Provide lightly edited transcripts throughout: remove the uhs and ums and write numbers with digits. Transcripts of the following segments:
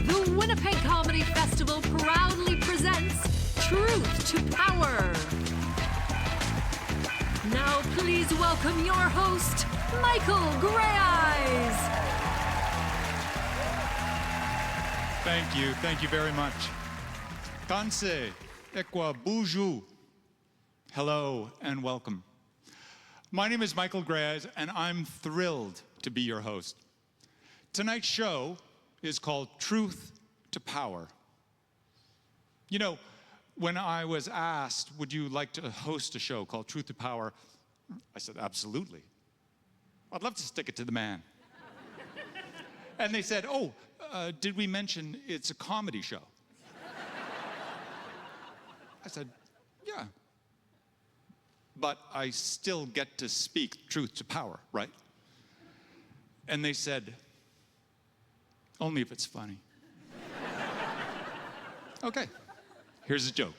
The Winnipeg Comedy Festival proudly presents Truth to Power. Now please welcome your host, Michael Greyeyes. Thank you very much. Kanse, ekwa buju. Hello and welcome. My name is Michael Greyeyes and I'm thrilled to be your host. Tonight's show is called Truth to Power. You know, when I was asked, would you like to host a show called Truth to Power? I said, absolutely. I'd love to stick it to the man. And they said, did we mention it's a comedy show? I said, yeah. But I still get to speak truth to power, right? And they said, only if it's funny. Okay, here's a joke.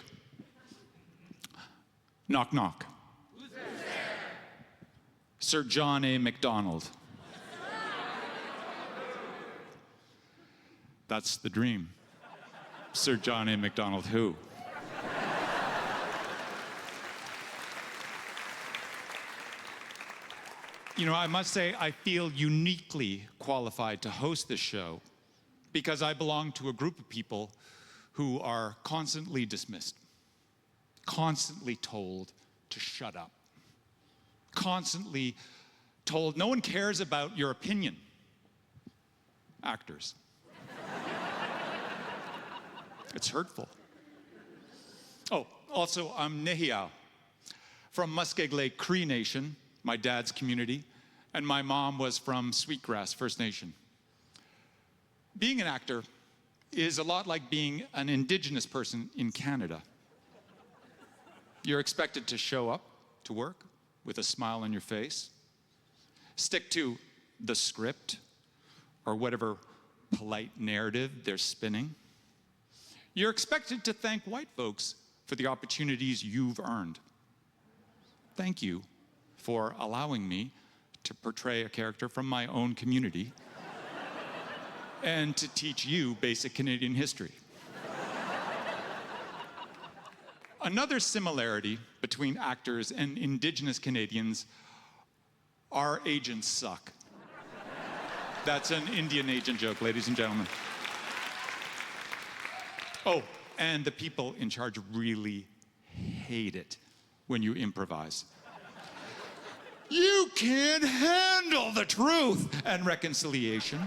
Knock, knock. Who's there? Sir John A. MacDonald. That's the dream. Sir John A. MacDonald who? You know, I must say I feel uniquely qualified to host this show because I belong to a group of people who are constantly dismissed, constantly told to shut up, constantly told no one cares about your opinion. Actors. It's hurtful. Oh, also, I'm Nehiyaw from Muskegon Cree Nation, my dad's community, and my mom was from Sweetgrass First Nation. Being an actor is a lot like being an Indigenous person in Canada. You're expected to show up to work with a smile on your face, stick to the script or whatever polite narrative they're spinning. You're expected to thank white folks for the opportunities you've earned. Thank you for allowing me to portray a character from my own community and to teach you basic Canadian history. Another similarity between actors and Indigenous Canadians, our agents suck. That's an Indian agent joke, ladies and gentlemen. Oh, and the people in charge really hate it when you improvise. You can't handle the truth and reconciliation.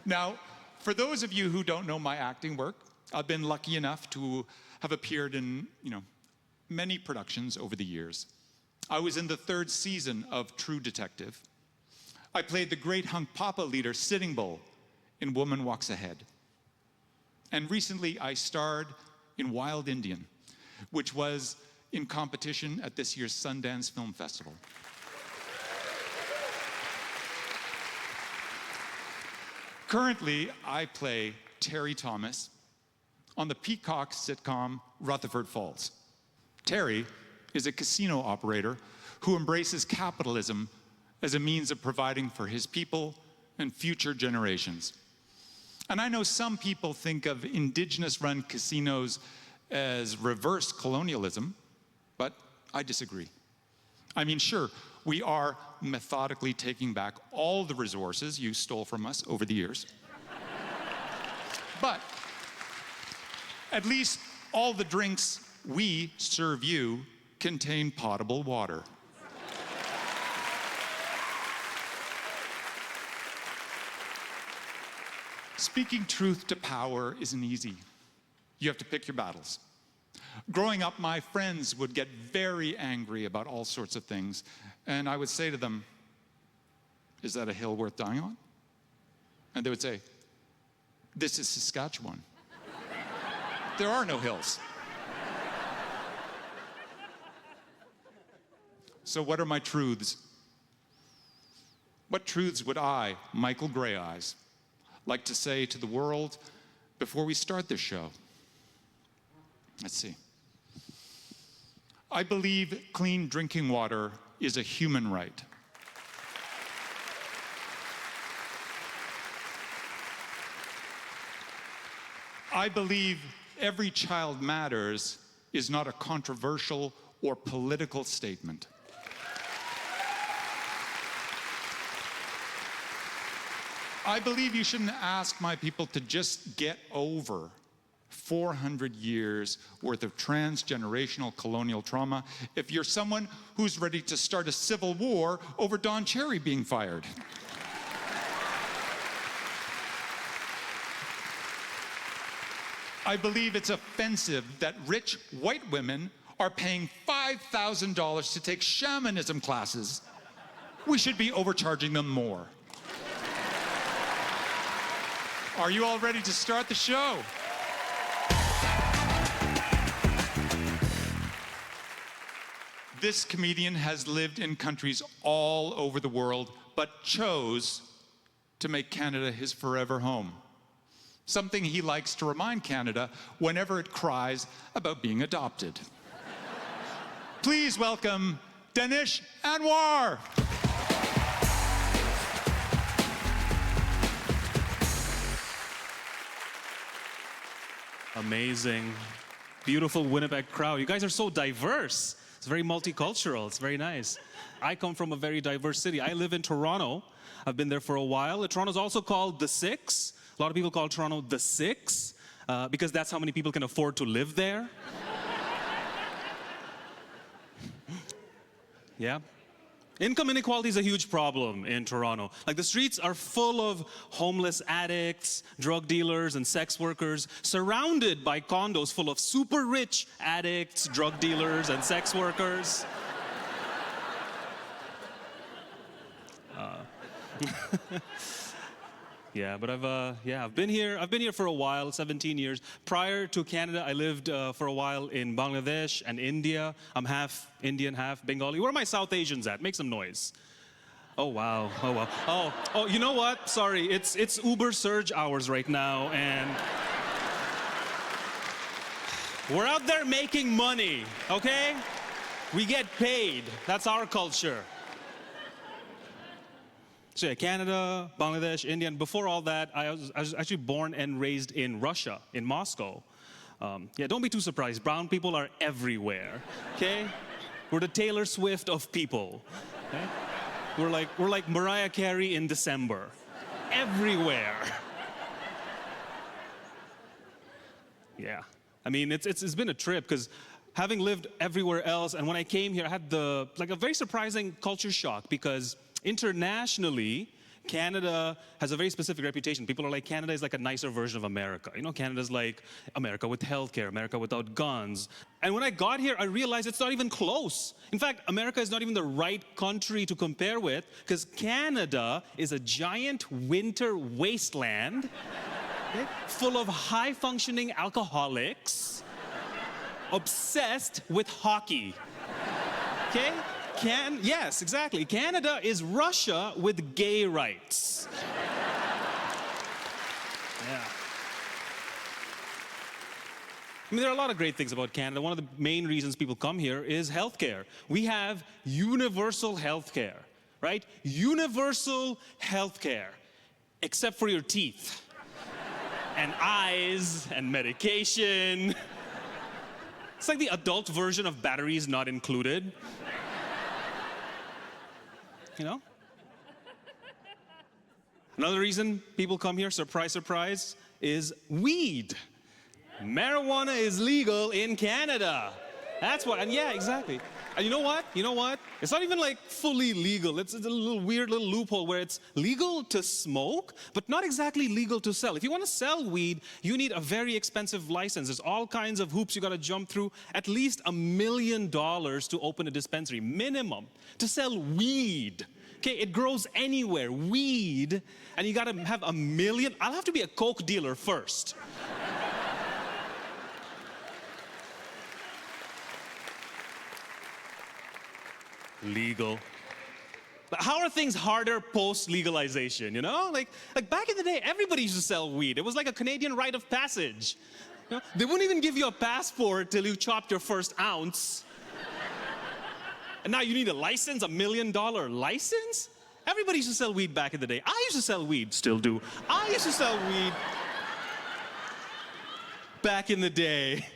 Now, for those of you who don't know my acting work, I've been lucky enough to have appeared in, many productions over the years. I was in the 3rd season of True Detective. I played the great Hunk Papa leader Sitting Bull in Woman Walks Ahead. And recently I starred in Wild Indian, which was in competition at this year's Sundance Film Festival. Currently, I play Terry Thomas on the Peacock sitcom Rutherford Falls. Terry is a casino operator who embraces capitalism as a means of providing for his people and future generations. And I know some people think of Indigenous-run casinos as reverse colonialism, but I disagree. I mean, sure, we are methodically taking back all the resources you stole from us over the years. But at least all the drinks we serve you contain potable water. Speaking truth to power isn't easy. You have to pick your battles. Growing up, my friends would get very angry about all sorts of things, and I would say to them, "Is that a hill worth dying on?" And they would say, "This is Saskatchewan. There are no hills." So what are my truths? What truths would I, Michael Greyeyes, like to say to the world before we start this show? Let's see. I believe clean drinking water is a human right. I believe every child matters is not a controversial or political statement. I believe you shouldn't ask my people to just get over 400 years worth of transgenerational colonial trauma if you're someone who's ready to start a civil war over Don Cherry being fired. I believe it's offensive that rich white women are paying $5,000 to take shamanism classes. We should be overcharging them more. Are you all ready to start the show? This comedian has lived in countries all over the world, but chose to make Canada his forever home. Something he likes to remind Canada whenever it cries about being adopted. Please welcome Danish Anwar. Amazing. Beautiful Winnipeg crowd. You guys are so diverse. It's very multicultural. It's very nice. I come from a very diverse city. I live in Toronto. I've been there for a while. Toronto's also called the Six. A lot of people call Toronto the Six because that's how many people can afford to live there. Yeah. Income inequality is a huge problem in Toronto. Like, the streets are full of homeless addicts, drug dealers, and sex workers, surrounded by condos full of super rich addicts, drug dealers, and sex workers. Yeah, but I've been here for a while, 17 years. Prior to Canada, I lived for a while in Bangladesh and India. I'm half Indian, half Bengali. Where are my South Asians at? Make some noise. Oh, wow. Oh, wow. Oh, you know what? Sorry, it's Uber surge hours right now, and we're out there making money, okay? We get paid. That's our culture. So yeah, Canada, Bangladesh, India, and before all that, I was actually born and raised in Russia, in Moscow. Yeah, don't be too surprised. Brown people are everywhere, okay? We're the Taylor Swift of people, okay? We're like Mariah Carey in December. Everywhere. Yeah, I mean, it's been a trip, because having lived everywhere else, and when I came here, I had a very surprising culture shock, because internationally, Canada has a very specific reputation. People are like, Canada is like a nicer version of America. You know, Canada's like America with healthcare, America without guns. And when I got here, I realized it's not even close. In fact, America is not even the right country to compare with, because Canada is a giant winter wasteland, okay, full of high-functioning alcoholics, obsessed with hockey, okay? Yes, exactly. Canada is Russia with gay rights. Yeah. I mean, there are a lot of great things about Canada. One of the main reasons people come here is healthcare. We have universal healthcare, right? Universal healthcare, except for your teeth and eyes and medication. It's like the adult version of batteries not included. You know? Another reason people come here, surprise, surprise, is weed. Marijuana is legal in Canada. That's why, and yeah, exactly. And you know what? It's not even like fully legal. It's a little weird little loophole where it's legal to smoke, but not exactly legal to sell. If you want to sell weed, you need a very expensive license. There's all kinds of hoops you got to jump through. At least $1 million to open a dispensary, minimum, to sell weed. Okay, it grows anywhere, weed, and you got to have $1 million. I'll have to be a coke dealer first. Legal. How are things harder post-legalization, you know? Like back in the day, everybody used to sell weed. It was like a Canadian rite of passage. You know? They wouldn't even give you a passport till you chopped your first ounce. And now you need a license, $1 million license? Everybody used to sell weed back in the day. I used to sell weed, still do. I used to sell weed. back in the day.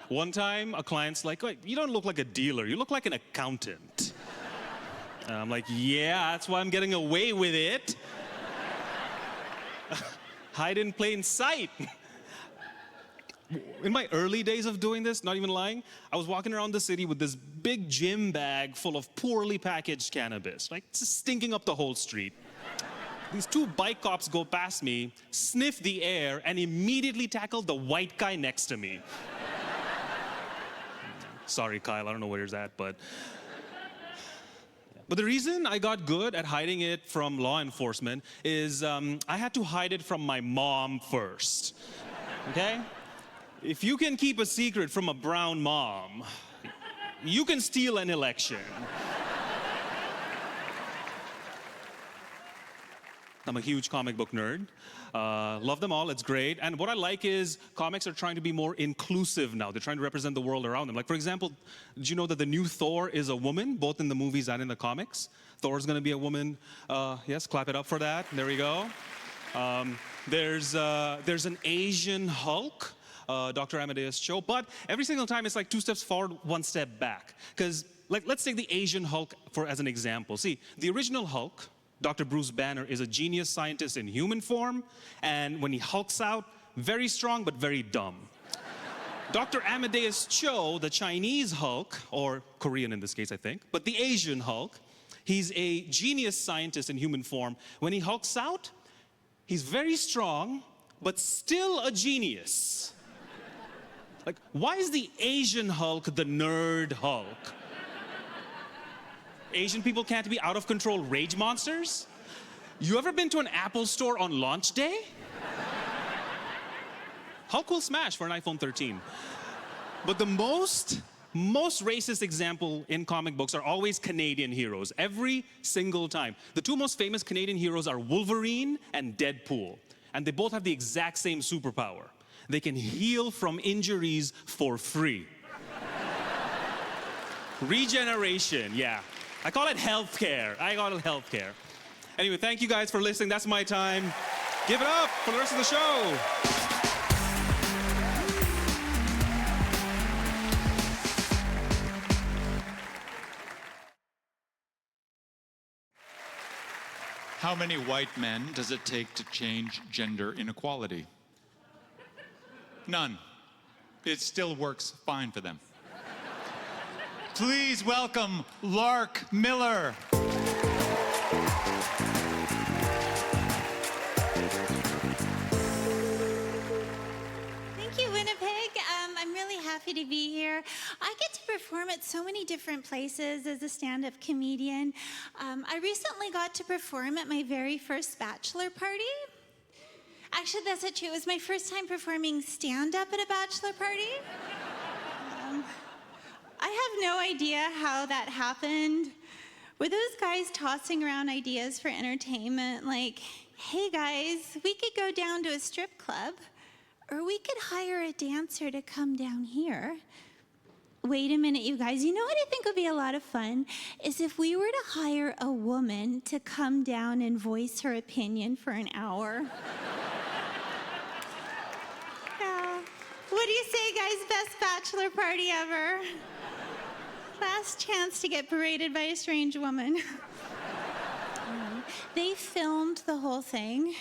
One time, a client's like, wait, you don't look like a dealer, you look like an accountant. And I'm like, yeah, that's why I'm getting away with it. Hide in plain sight. In my early days of doing this, not even lying, I was walking around the city with this big gym bag full of poorly packaged cannabis, like just stinking up the whole street. These two bike cops go past me, sniff the air, and immediately tackle the white guy next to me. Sorry, Kyle, I don't know where he's at, but the reason I got good at hiding it from law enforcement is I had to hide it from my mom first, okay? If you can keep a secret from a brown mom, you can steal an election. I'm a huge comic book nerd. Love them all, it's great. And what I like is comics are trying to be more inclusive now. They're trying to represent the world around them. Like, for example, did you know that the new Thor is a woman, both in the movies and in the comics? Thor's gonna be a woman. Yes, clap it up for that. There we go. There's an Asian Hulk, Dr. Amadeus Cho, but every single time it's like 2 steps forward, 1 step back. Because, like, let's take the Asian Hulk as an example. See, the original Hulk, Dr. Bruce Banner, is a genius scientist in human form, and when he hulks out, very strong but very dumb. Dr. Amadeus Cho, the Chinese Hulk, or Korean in this case, I think, but the Asian Hulk, he's a genius scientist in human form. When he hulks out, he's very strong, but still a genius. Like, why is the Asian Hulk the nerd Hulk? Asian people can't be out of control rage monsters? You ever been to an Apple store on launch day? Hulk will smash for an iPhone 13. But the most racist example in comic books are always Canadian heroes, every single time. The two most famous Canadian heroes are Wolverine and Deadpool. And they both have the exact same superpower. They can heal from injuries for free. Regeneration, yeah. I call it healthcare. Anyway, thank you guys for listening. That's my time. Give it up for the rest of the show. How many white men does it take to change gender inequality? None. It still works fine for them. Please welcome Larke Miller. Thank you, Winnipeg. I'm really happy to be here. I get to perform at so many different places as a stand-up comedian. I recently got to perform at my very first bachelor party. Actually, that's not true. It was my first time performing stand-up at a bachelor party. I have no idea how that happened. Were those guys tossing around ideas for entertainment like, hey guys, we could go down to a strip club, or we could hire a dancer to come down here. Wait a minute, you guys. You know what I think would be a lot of fun? Is if we were to hire a woman to come down and voice her opinion for an hour. Yeah. What do you say, guys? Best bachelor party ever. Last chance to get berated by a strange woman. They filmed the whole thing.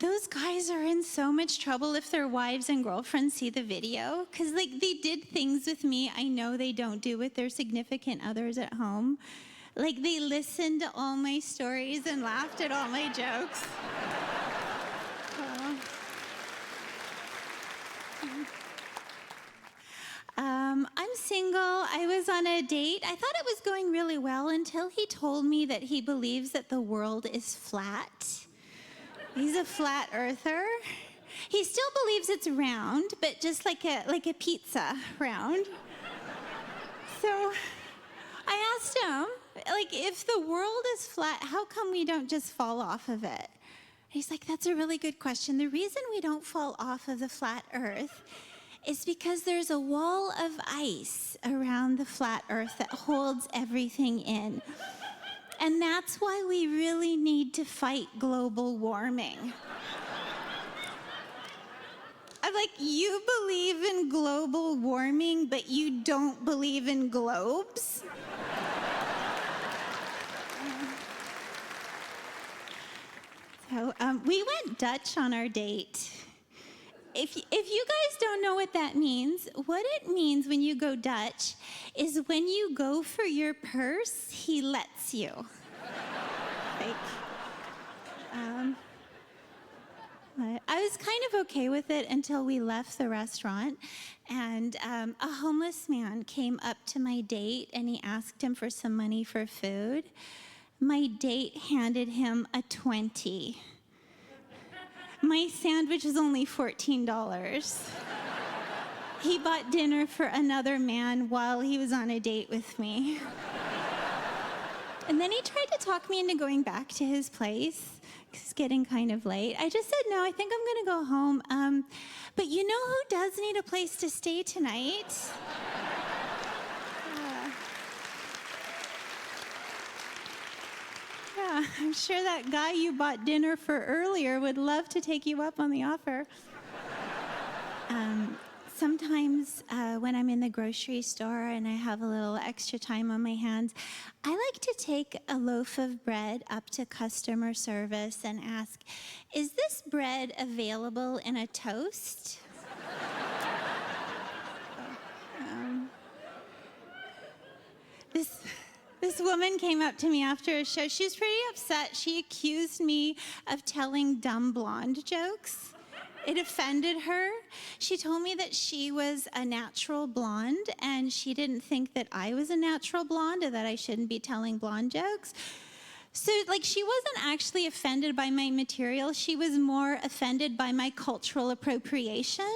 Those guys are in so much trouble if their wives and girlfriends see the video. Because, like, they did things with me I know they don't do with their significant others at home. Like, they listened to all my stories and laughed at all my jokes. I'm single. I was on a date. I thought it was going really well until he told me that he believes that the world is flat. He's a flat earther. He still believes it's round, but just like a pizza round. So I asked him, like, if the world is flat, how come we don't just fall off of it? He's like, that's a really good question. The reason we don't fall off of the flat earth is because there's a wall of ice around the flat earth that holds everything in. And that's why we really need to fight global warming. like, you believe in global warming, but you don't believe in globes? So we went Dutch on our date. If you guys don't know what that means, what it means when you go Dutch is when you go for your purse, he lets you. Like, I was kind of okay with it until we left the restaurant, and a homeless man came up to my date and he asked him for some money for food. My date handed him a 20. My sandwich was only $14. He bought dinner for another man while he was on a date with me. And then he tried to talk me into going back to his place. It's getting kind of late. I just said, no, I think I'm gonna go home. But you know who does need a place to stay tonight? Yeah, I'm sure that guy you bought dinner for earlier would love to take you up on the offer. Sometimes when I'm in the grocery store and I have a little extra time on my hands, I like to take a loaf of bread up to customer service and ask, is this bread available in a toast? This woman came up to me after a show. She was pretty upset. She accused me of telling dumb blonde jokes. It offended her. She told me that she was a natural blonde and she didn't think that I was a natural blonde or that I shouldn't be telling blonde jokes. So, like, she wasn't actually offended by my material. She was more offended by my cultural appropriation.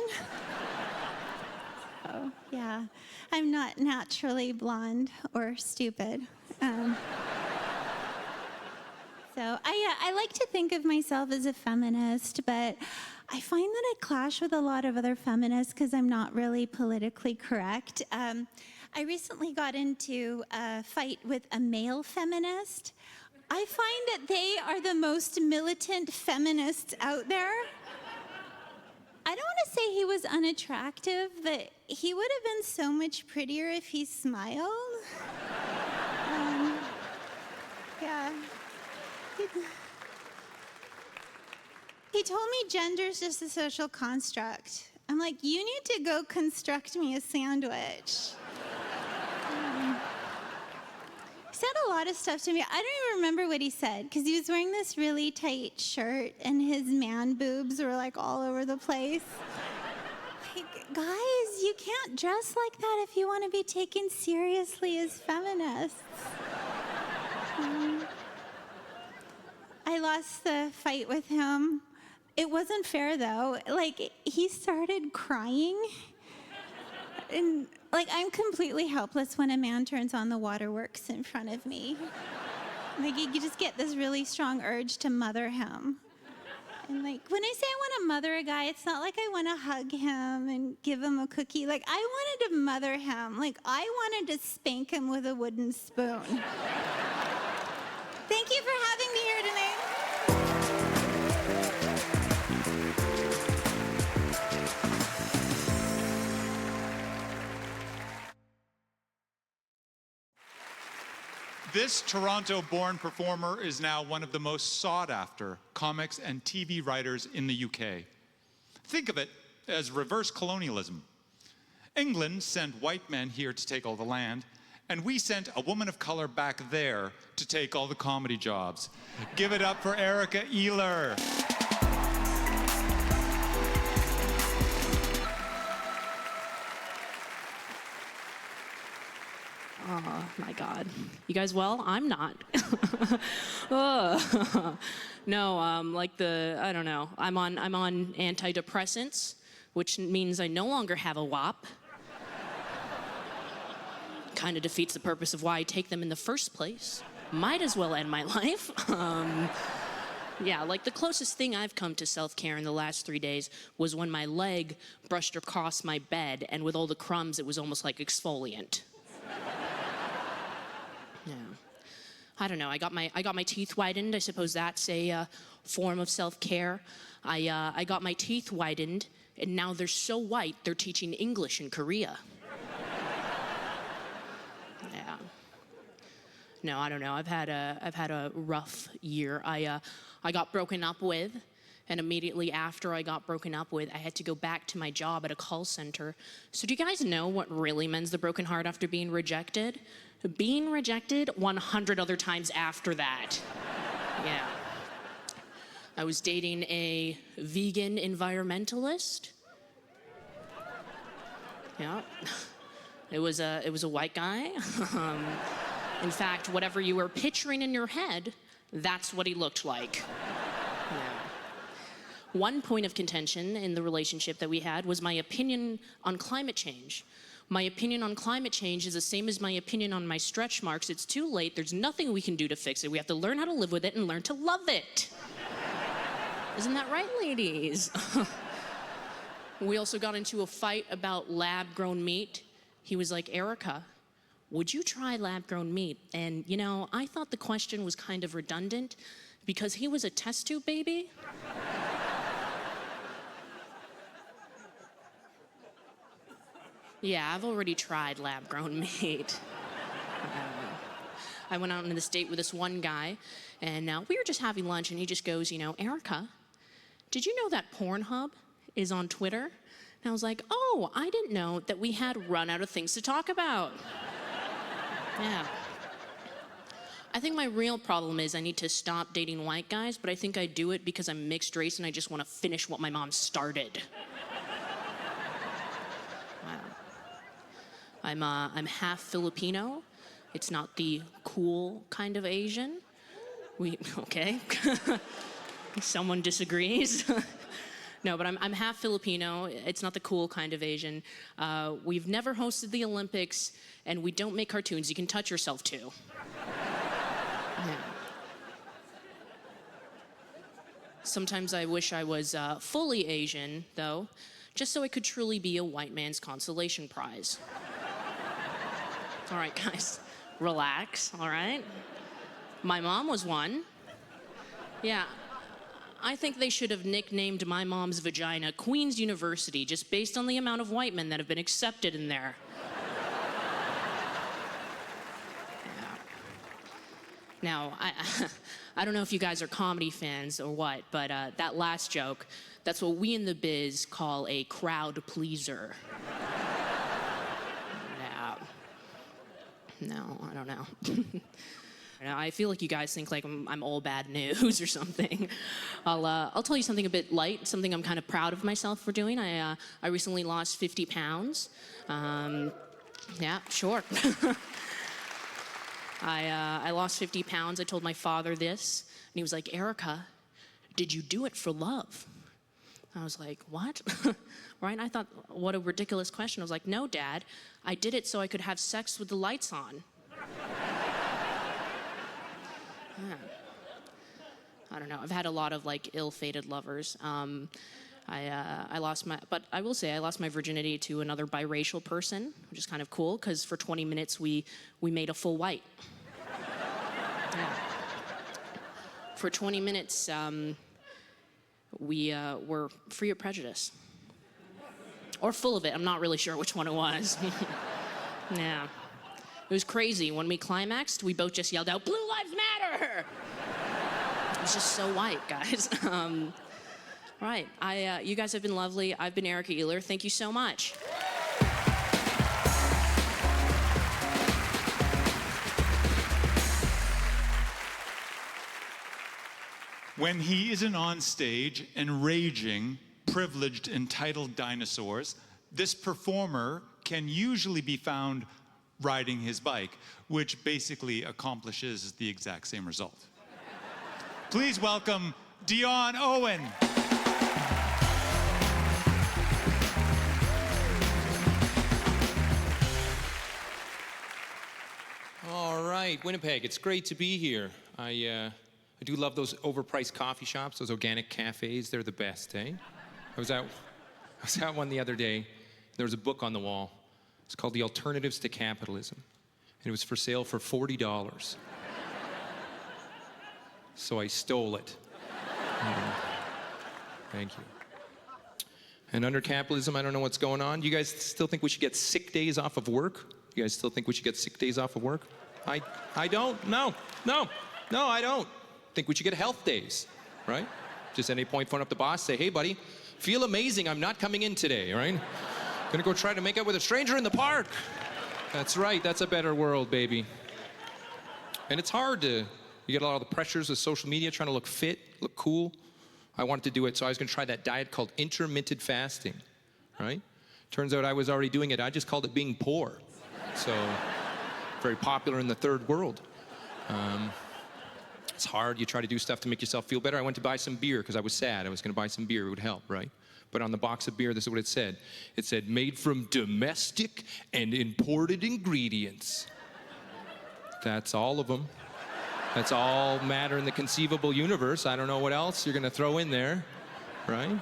Oh, yeah. I'm not naturally blonde or stupid. So I like to think of myself as a feminist, but I find that I clash with a lot of other feminists because I'm not really politically correct. I recently got into a fight with a male feminist. I find that they are the most militant feminists out there. I don't want to say he was unattractive, but he would have been so much prettier if he smiled. Yeah. He told me gender's just a social construct. I'm like, you need to go construct me a sandwich. He said a lot of stuff to me. I don't even remember what he said, because he was wearing this really tight shirt and his man boobs were like all over the place. Like, guys, you can't dress like that if you want to be taken seriously as feminists. I lost the fight with him. It wasn't fair, though. Like, he started crying. And, like, I'm completely helpless when a man turns on the waterworks in front of me. Like, you just get this really strong urge to mother him. And, like, when I say I want to mother a guy, it's not like I want to hug him and give him a cookie. Like, I wanted to mother him. Like, I wanted to spank him with a wooden spoon. Thank you for having me here tonight. This Toronto-born performer is now one of the most sought-after comics and TV writers in the UK. Think of it as reverse colonialism. England sent white men here to take all the land, and we sent a woman of color back there to take all the comedy jobs. Give it up for Erika Ehler. Oh my God. You guys well? I'm not. Ugh. No, I don't know. I'm on antidepressants, which means I no longer have a WAP. Kind of defeats the purpose of why I take them in the first place. Might as well end my life. Yeah, like the closest thing I've come to self-care in the last 3 days was when my leg brushed across my bed, and with all the crumbs, it was almost like exfoliant. Yeah. I don't know. I got my teeth whitened. I suppose that's a form of self-care. I got my teeth whitened And now they're so white, they're teaching English in Korea. Yeah. No, I don't know. I've had a rough year. I got broken up with, and immediately after I got broken up with, I had to go back to my job at a call center. So do you guys know what really mends the broken heart after being rejected? Being rejected 100 other times after that. Yeah. I was dating a vegan environmentalist. Yeah. It was a white guy. In fact, whatever you were picturing in your head, that's what he looked like. Yeah. One point of contention in the relationship that we had was my opinion on climate change. My opinion on climate change is the same as my opinion on my stretch marks. It's too late. There's nothing we can do to fix it. We have to learn how to live with it and learn to love it. Isn't that right, ladies? We also got into a fight about lab-grown meat. He was like, Erika, would you try lab-grown meat? And, you know, I thought the question was kind of redundant because he was a test tube baby. Yeah, I've already tried lab-grown meat. I went out on this date with this one guy, and we were just having lunch, and he just goes, you know, Erika, did you know that Pornhub is on Twitter? And I was like, oh, I didn't know that we had run out of things to talk about. Yeah. I think my real problem is I need to stop dating white guys, but I think I do it because I'm mixed race and I just want to finish what my mom started. Wow. I'm half Filipino. It's not the cool kind of Asian. Okay. Someone disagrees. No, but I'm half Filipino. It's not the cool kind of Asian. We've never hosted the Olympics, and we don't make cartoons you can touch yourself to. Yeah. Sometimes I wish I was fully Asian, though, just so I could truly be a white man's consolation prize. All right, guys, relax, all right? My mom was one. Yeah. I think they should have nicknamed my mom's vagina Queen's University, just based on the amount of white men that have been accepted in there. Yeah. Now, I don't know if you guys are comedy fans or what, but that last joke, that's what we in the biz call a crowd pleaser. Yeah. No, I don't know. I feel like you guys think like I'm all bad news or something. I'll tell you something a bit light, something I'm kind of proud of myself for doing. I recently lost 50 pounds. Yeah, sure. I lost 50 pounds. I told my father this, and he was like, Erika, did you do it for love? I was like, what? Right? And I thought, what a ridiculous question. I was like, no, Dad, I did it so I could have sex with the lights on. Yeah. I don't know. I've had a lot of like ill-fated lovers. I lost my virginity to another biracial person, which is kind of cool because for 20 minutes we made a full white. Yeah. For 20 minutes we were free of prejudice, or full of it. I'm not really sure which one it was. Yeah. It was crazy. When we climaxed, we both just yelled out, "Blue Lives Matter!" It was just so white, guys. Right. You guys have been lovely. I've been Erika Ehler. Thank you so much. When he isn't on stage and raging, privileged, entitled dinosaurs, this performer can usually be found riding his bike, which basically accomplishes the exact same result. Please welcome Dion Owen. All right, Winnipeg, it's great to be here. I do love those overpriced coffee shops, those organic cafes. They're the best, eh? I was at one the other day. There was a book on the wall. It's called The Alternatives to Capitalism. And it was for sale for $40. So I stole it. Thank you. And under capitalism, I don't know what's going on. You guys still think we should get sick days off of work? You guys still think we should get sick days off of work? I don't. No, I don't. Think we should get health days, right? Just at any point, phone up the boss, say, hey, buddy, feel amazing. I'm not coming in today, right? Gonna go try to make out with a stranger in the park. That's right. That's a better world, baby. And it's hard to, you get a lot of the pressures of social media, trying to look fit, look cool. I wanted to do it, so I was gonna try that diet called intermittent fasting, right? Turns out I was already doing it. I just called it being poor. So, very popular in the third world. It's hard. You try to do stuff to make yourself feel better. I went to buy some beer because I was sad. I was gonna buy some beer. It would help, right? But on the box of beer, this is what it said. It said, made from domestic and imported ingredients. That's all of them. That's all matter in the conceivable universe. I don't know what else you're gonna throw in there, right?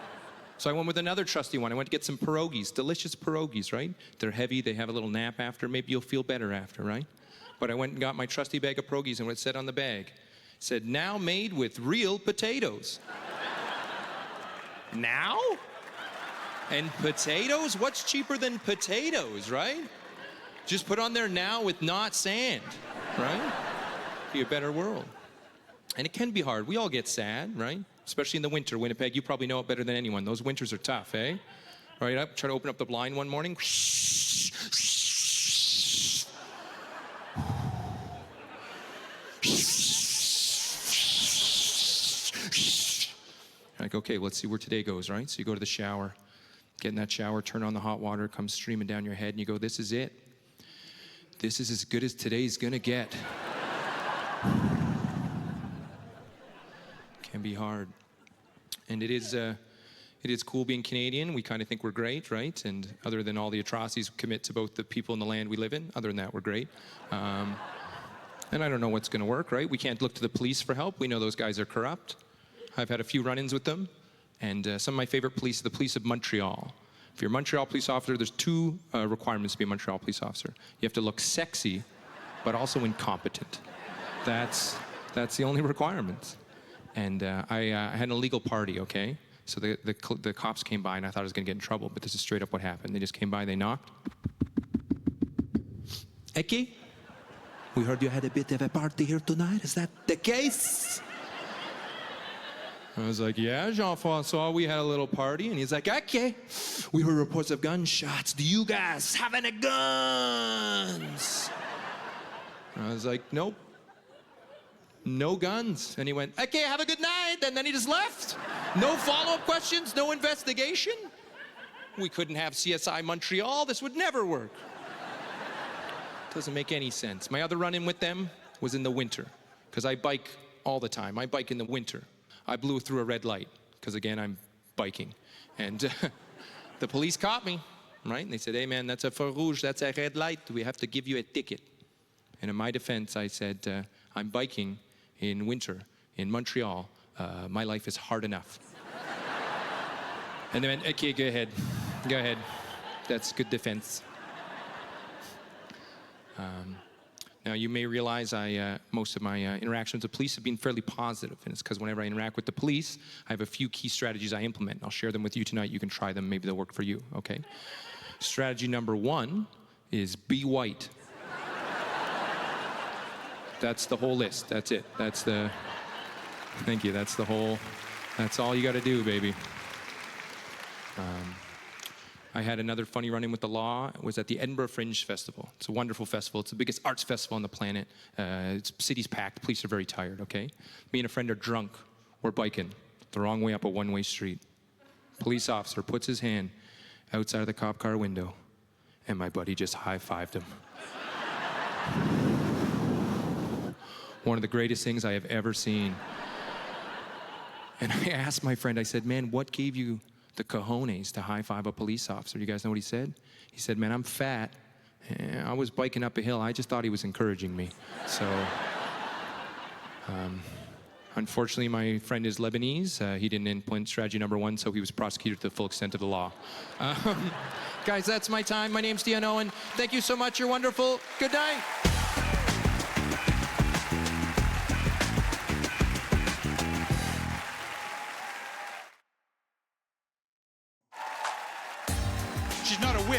So I went with another trusty one. I went to get some pierogies, delicious pierogies, right? They're heavy, they have a little nap after. Maybe you'll feel better after, right? But I went and got my trusty bag of pierogies, and what it said on the bag, it said, now made with real potatoes. Now? And potatoes? What's cheaper than potatoes, right? Just put on there now with not sand, right? Be a better world. And it can be hard. We all get sad, right? Especially in the winter. Winnipeg, you probably know it better than anyone. Those winters are tough, eh? Right up, try to open up the blind one morning. Like, okay, let's see where today goes, right? So you go to the shower, get in that shower, turn on the hot water, it comes streaming down your head, and you go, this is it. This is as good as today's gonna get. Can be hard. And it is cool being Canadian. We kind of think we're great, right? And other than all the atrocities we commit to both the people and the land we live in, other than that, we're great. And I don't know what's gonna work, right? We can't look to the police for help. We know those guys are corrupt. I've had a few run-ins with them. And some of my favorite police are the police of Montreal. If you're a Montreal police officer, there's two requirements to be a Montreal police officer. You have to look sexy, but also incompetent. That's the only requirement. And I had an illegal party, okay? So the cops came by, and I thought I was gonna get in trouble, but this is straight up what happened. They just came by, they knocked. Eki, we heard you had a bit of a party here tonight. Is that the case? I was like, yeah, Jean-François, we had a little party. And he's like, okay, we heard reports of gunshots. Do you guys have any guns? I was like, nope. No guns. And he went, okay, have a good night. And then he just left. No follow-up questions, no investigation. We couldn't have CSI Montreal. This would never work. Doesn't make any sense. My other run-in with them was in the winter, because I bike all the time. I bike in the winter. I blew through a red light, because again, I'm biking. And the police caught me, right? And they said, hey man, that's a feu rouge, that's a red light. We have to give you a ticket. And in my defense, I said, I'm biking in winter in Montreal. My life is hard enough. And they went, okay, go ahead. Go ahead. That's good defense. Now, you may realize most of my interactions with police have been fairly positive, and it's because whenever I interact with the police, I have a few key strategies I implement. I'll share them with you tonight. You can try them. Maybe they'll work for you, okay? Strategy number one is be white. That's the whole list. That's it. Thank you. That's all you got to do, baby. I had another funny run-in with the law. It was at the Edinburgh Fringe Festival. It's a wonderful festival. It's the biggest arts festival on the planet. City's packed. Police are very tired, okay? Me and a friend are drunk. We're biking the wrong way up a one-way street. Police officer puts his hand outside of the cop car window, and my buddy just high-fived him. One of the greatest things I have ever seen. And I asked my friend, I said, man, what gave you the cojones to high-five a police officer? You guys know what he said? He said, man, I'm fat. I was biking up a hill. I just thought he was encouraging me. So, unfortunately, my friend is Lebanese. He didn't implement strategy number one, so he was prosecuted to the full extent of the law. Guys, that's my time. My name's Dion Owen. Thank you so much. You're wonderful. Good night.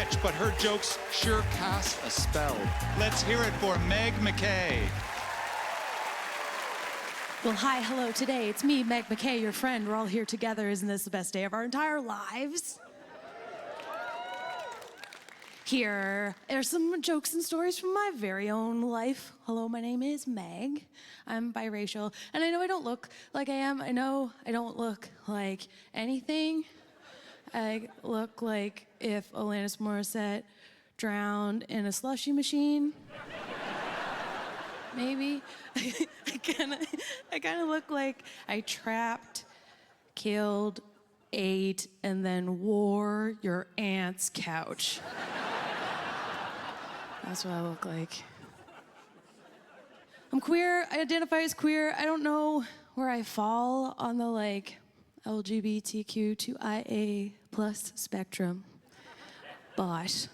witch, but her jokes sure cast a spell. Let's hear it for Meg MacKay. Well, hi, hello. Today it's me, Meg MacKay, your friend. We're all here together. Isn't this the best day of our entire lives? Here are some jokes and stories from my very own life. Hello, my name is Meg. I'm biracial, and I know I don't look like I am. I know I don't look like anything. I look like if Alanis Morissette drowned in a slushy machine. Maybe. I kind of look like I trapped, killed, ate, and then wore your aunt's couch. That's what I look like. I'm queer. I identify as queer. I don't know where I fall on the LGBTQ2IA+ spectrum. But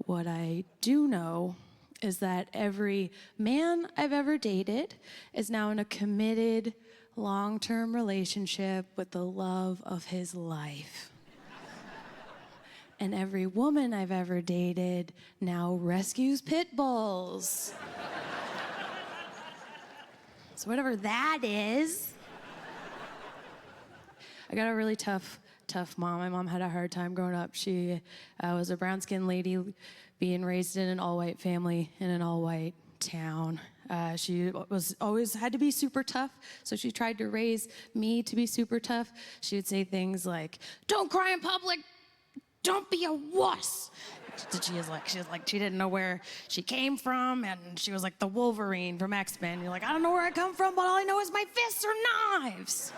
what I do know is that every man I've ever dated is now in a committed, long-term relationship with the love of his life. And every woman I've ever dated now rescues pit bulls. So whatever that is. I got a really tough mom. My mom had a hard time growing up. She was a brown-skinned lady being raised in an all-white family in an all-white town. She was always had to be super tough, so she tried to raise me to be super tough. She would say things like, "Don't cry in public, don't be a wuss." She didn't know where she came from, and she was like the Wolverine from X-Men. You're like, I don't know where I come from, but all I know is my fists are knives.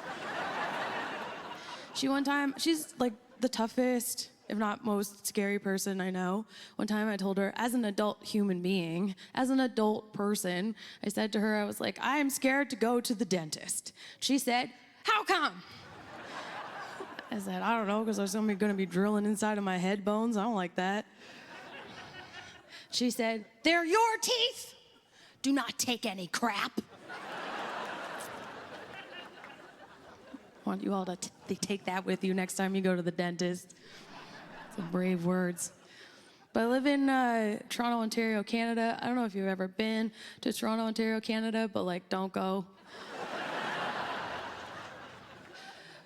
She's like the toughest, if not most scary person I know. One time I told her, as an adult human being, as an adult person, I said to her, I was like, I am scared to go to the dentist. She said, how come? I said, I don't know, because there's somebody going to be drilling inside of my head bones. I don't like that. She said, they're your teeth. Do not take any crap. I want you all to take that with you next time you go to the dentist. Some brave words. But I live in Toronto, Ontario, Canada. I don't know if you've ever been to Toronto, Ontario, Canada, but don't go.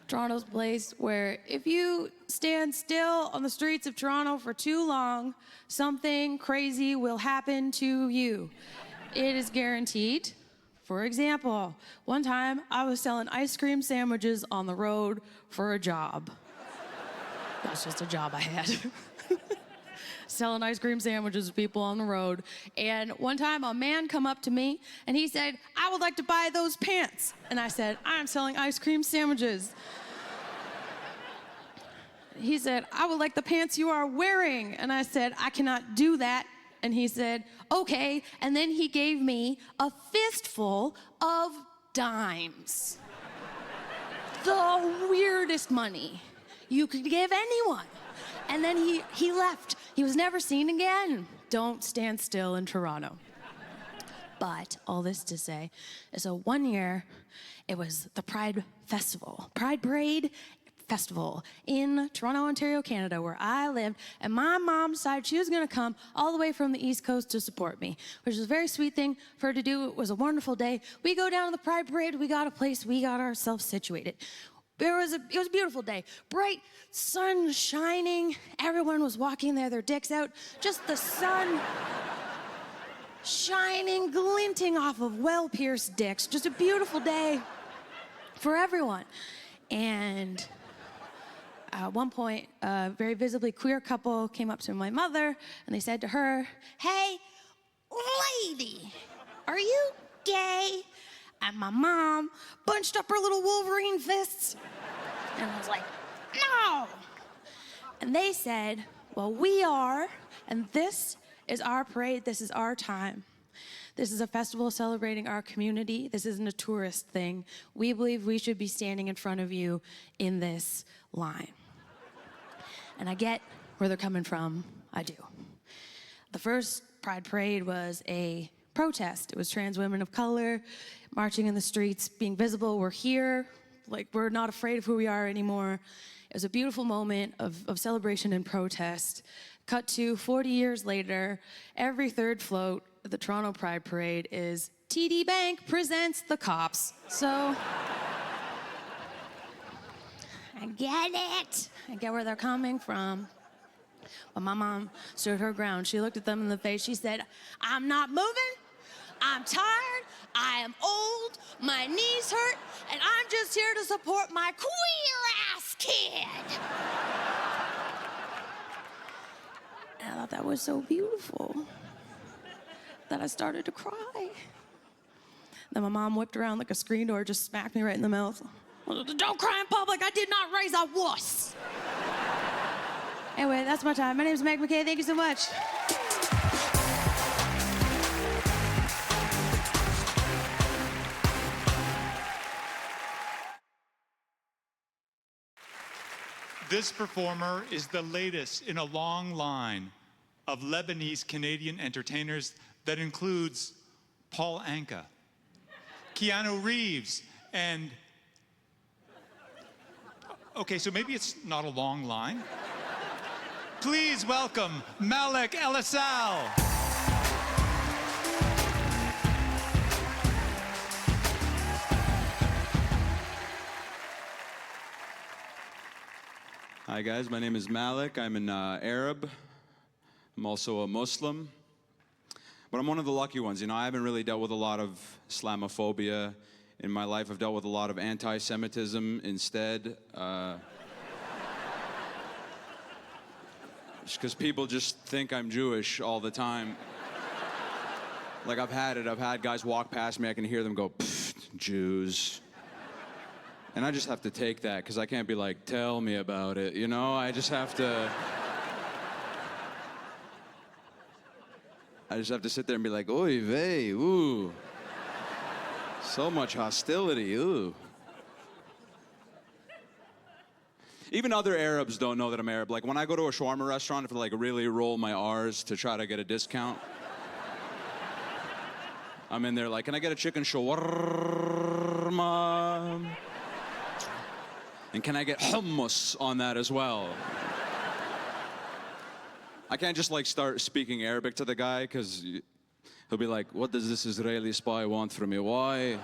Toronto's a place where if you stand still on the streets of Toronto for too long, something crazy will happen to you. It is guaranteed. For example, one time I was selling ice cream sandwiches on the road for a job. That's just a job I had. Selling ice cream sandwiches to people on the road. And one time a man come up to me and he said, I would like to buy those pants. And I said, I'm selling ice cream sandwiches. He said, I would like the pants you are wearing. And I said, I cannot do that. And he said, okay. And then he gave me a fistful of dimes. The weirdest money you could give anyone. And then he left. He was never seen again. Don't stand still in Toronto. But all this to say, so one year, it was the Pride Festival, Pride Parade Festival in Toronto, Ontario, Canada, where I lived, and my mom decided she was gonna come all the way from the East Coast to support me, which was a very sweet thing for her to do. It was a wonderful day. We go down to the Pride Parade, we got a place, we got ourselves situated. It was a beautiful day. Bright sun shining. Everyone was walking there, their dicks out. Just the sun shining, glinting off of well-pierced dicks. Just a beautiful day for everyone. And at one point, a very visibly queer couple came up to my mother, and they said to her, hey, lady, are you gay? And my mom bunched up her little Wolverine fists and was like, no. And they said, well, we are, and this is our parade, this is our time. This is a festival celebrating our community. This isn't a tourist thing. We believe we should be standing in front of you in this line. And I get where they're coming from, I do. The first Pride Parade was a protest. It was trans women of color marching in the streets, being visible. We're here like we're not afraid of who we are anymore. It was a beautiful moment of celebration and protest. Cut to 40 years later, every third float at the Toronto Pride Parade is TD Bank presents the cops. So I get it. I get where they're coming from. But my mom stood her ground. She looked at them in the face. She said, I'm not moving. I'm tired. I am old. My knees hurt. And I'm just here to support my queer-ass kid. And I thought that was so beautiful that I started to cry. Then my mom whipped around like a screen door, just smacked me right in the mouth. Don't cry in public. I did not raise a wuss. Anyway, that's my time. My name is Meg MacKay. Thank you so much. This performer is the latest in a long line of Lebanese-Canadian entertainers that includes Paul Anka, Keanu Reeves, and... Okay, so maybe it's not a long line. Please welcome Malik Elassal. Hi guys, my name is Malik. I'm an Arab. I'm also a Muslim. But I'm one of the lucky ones. You know, I haven't really dealt with a lot of Islamophobia in my life. I've dealt with a lot of anti-Semitism instead. Just because people just think I'm Jewish all the time. Like I've had it. I've had guys walk past me. I can hear them go, Jews. And I just have to take that because I can't be like, tell me about it, you know? I just have to sit there and be like, oy vey, ooh. So much hostility, ooh. Even other Arabs don't know that I'm Arab. Like when I go to a shawarma restaurant, I have to like really roll my R's to try to get a discount. I'm in there like, can I get a chicken shawarma? And can I get hummus on that as well? I can't just like start speaking Arabic to the guy because he'll be like, what does this Israeli spy want from me? Why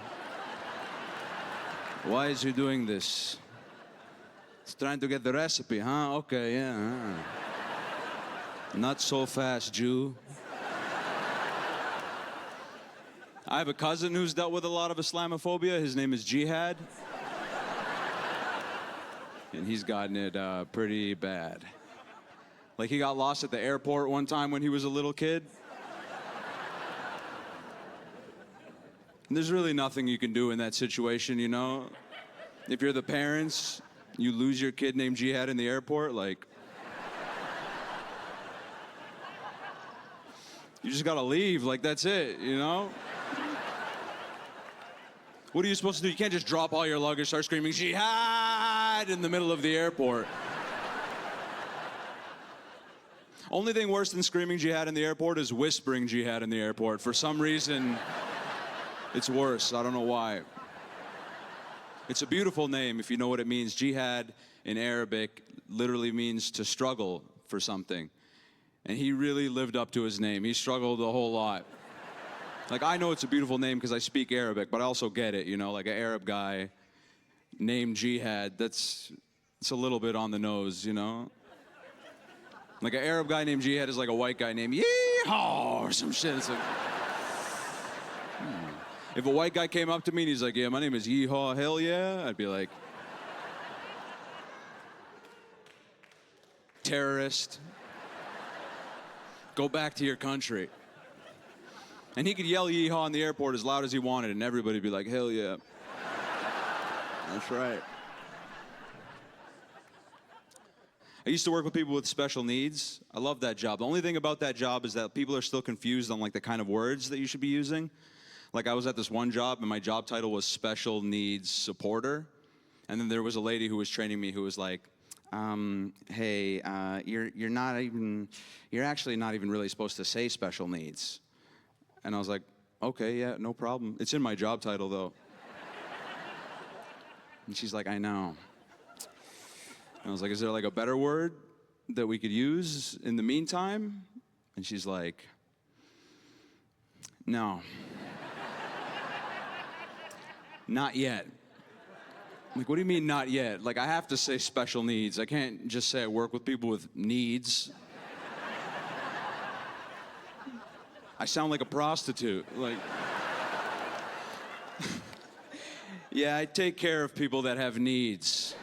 is he doing this? He's trying to get the recipe, huh? Okay, yeah. Not so fast, Jew. I have a cousin who's dealt with a lot of Islamophobia. His name is Jihad. And he's gotten it pretty bad. Like he got lost at the airport one time when he was a little kid. And there's really nothing you can do in that situation, you know? If you're the parents, you lose your kid named Jihad in the airport, like... You just gotta leave, like that's it, you know? What are you supposed to do? You can't just drop all your luggage, start screaming, Jihad, in the middle of the airport. Only thing worse than screaming Jihad in the airport is whispering Jihad in the airport. For some reason, it's worse. I don't know why. It's a beautiful name if you know what it means. Jihad in Arabic literally means to struggle for something. And he really lived up to his name. He struggled a whole lot. Like, I know it's a beautiful name because I speak Arabic, but I also get it, you know, like an Arab guy named Jihad, it's a little bit on the nose, you know? Like an Arab guy named Jihad is like a white guy named Yeehaw or some shit. It's like, If a white guy came up to me and he's like, yeah, my name is Yeehaw, hell yeah, I'd be like, terrorist, go back to your country. And he could yell yeehaw in the airport as loud as he wanted, and everybody would be like, hell yeah. That's right. I used to work with people with special needs. I love that job. The only thing about that job is that people are still confused on like the kind of words that you should be using. Like I was at this one job, and my job title was special needs supporter. And then there was a lady who was training me who was like, hey, you're actually not even really supposed to say special needs. And I was like, okay, yeah, no problem. It's in my job title, though. And she's like, I know. And I was like, is there like a better word that we could use in the meantime? And she's like, no. Not yet. I'm like, what do you mean not yet? Like, I have to say special needs. I can't just say I work with people with needs. I sound like a prostitute. Like, yeah, I take care of people that have needs.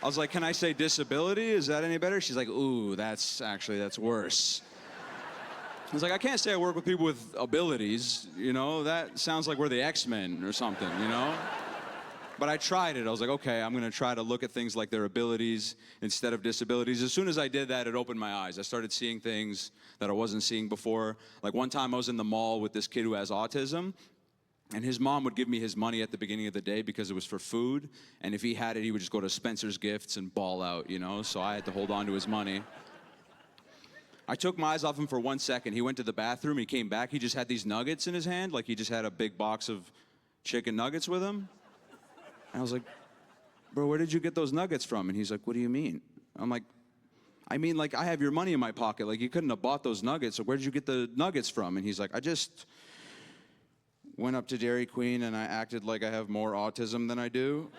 I was like, can I say disability? Is that any better? She's like, ooh, that's worse. I was like, I can't say I work with people with abilities, you know? That sounds like we're the X-Men or something, you know? But I tried it. I was like, okay, I'm gonna try to look at things like their abilities instead of disabilities. As soon as I did that, it opened my eyes. I started seeing things that I wasn't seeing before. Like one time I was in the mall with this kid who has autism, and his mom would give me his money at the beginning of the day because it was for food. And if he had it, he would just go to Spencer's Gifts and ball out, you know? So I had to hold on to his money. I took my eyes off him for 1 second. He went to the bathroom, he came back, he just had these nuggets in his hand, like he just had a big box of chicken nuggets with him. And I was like, bro, where did you get those nuggets from? And he's like, what do you mean? I'm like, I mean, like, I have your money in my pocket. Like, you couldn't have bought those nuggets, so where did you get the nuggets from? And he's like, I just went up to Dairy Queen and I acted like I have more autism than I do.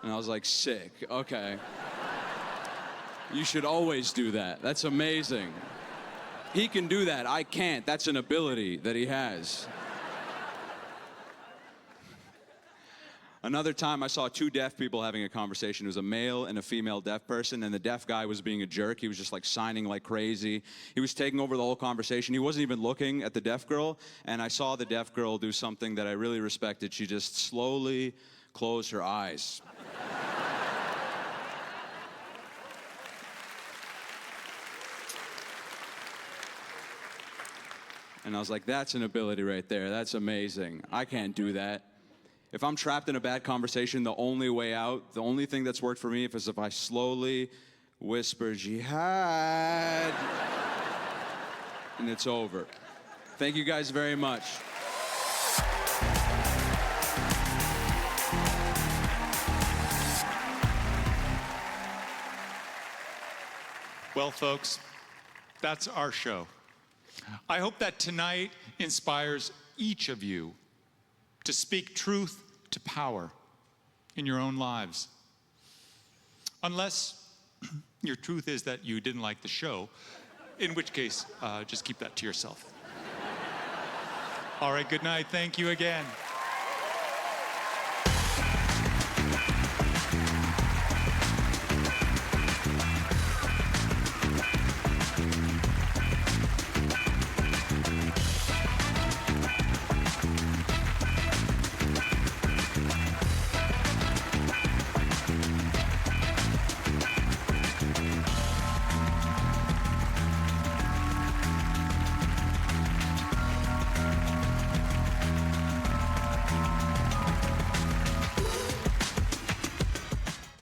And I was like, sick, okay. You should always do that. That's amazing. He can do that, I can't. That's an ability that he has. Another time I saw two deaf people having a conversation. It was a male and a female deaf person, and the deaf guy was being a jerk. He was just like signing like crazy. He was taking over the whole conversation. He wasn't even looking at the deaf girl, and I saw the deaf girl do something that I really respected. She just slowly closed her eyes. And I was like, that's an ability right there. That's amazing. I can't do that. If I'm trapped in a bad conversation, the only way out, the only thing that's worked for me is if I slowly whisper, jihad, and it's over. Thank you guys very much. Well, folks, that's our show. I hope that tonight inspires each of you to speak truth to power in your own lives. Unless your truth is that you didn't like the show, in which case, just keep that to yourself. All right, good night. Thank you again.